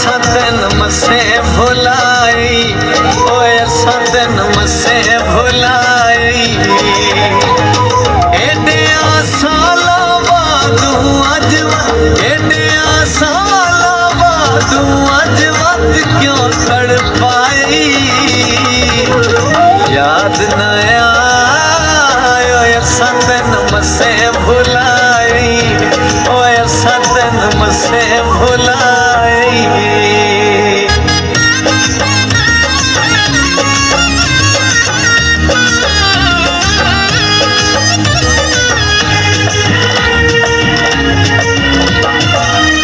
सतन मसे भुलाई, ओए सतन मसे भुलाई। एडिया साला बादू अज एडिया साला बादू अज वत क्यों तड़ पाई। याद न आयो सतन मसे भुलाई, ओए सतन मसे भुलाई।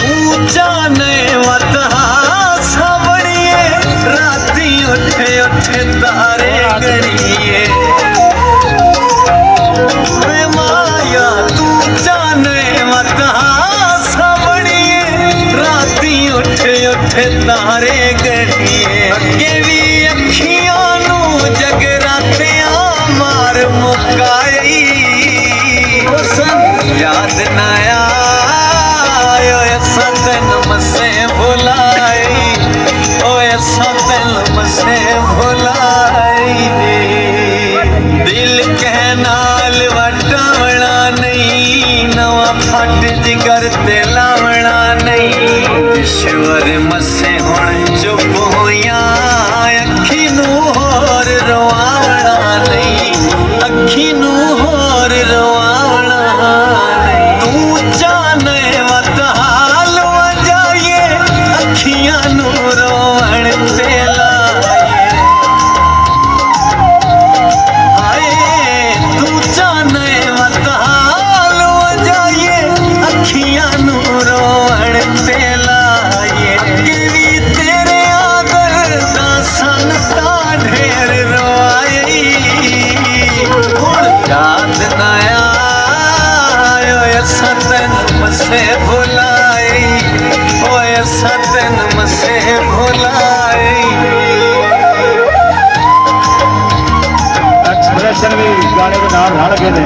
तू जाने मत सावड़िए राती उठे उठे तारे गड़िए। वे माया तू जाने मत सावड़िए राती उठे उठे तारे गड़िए। अगे भी अखियां नू जगरातियां मार मुकाई। याद न आयो सतन मसे भुलाई, ओए सतन मसे भुलाई। दिल के नाल वटावना नहीं, नवा फट जिगर ते लावना नहीं। ईश्वर मसे हुण चुप होया, अखी नू होर रवावना नहीं, अखी नू होर रवावना नहीं। तू जाने मत हाल वजाइए अखियां नू रोवण ते लाए। हाय तू जाने मत हाल वजाइए अखियां नू रोवण ते लाए। अगे भी तेरे आदर दा सनता ढेर रोआई। हुण याद न आयो सतन मसे भुलाई, ओए सतन मसे भुलाई। एक्सप्रेशन भी गाने के नाल रल गए ने।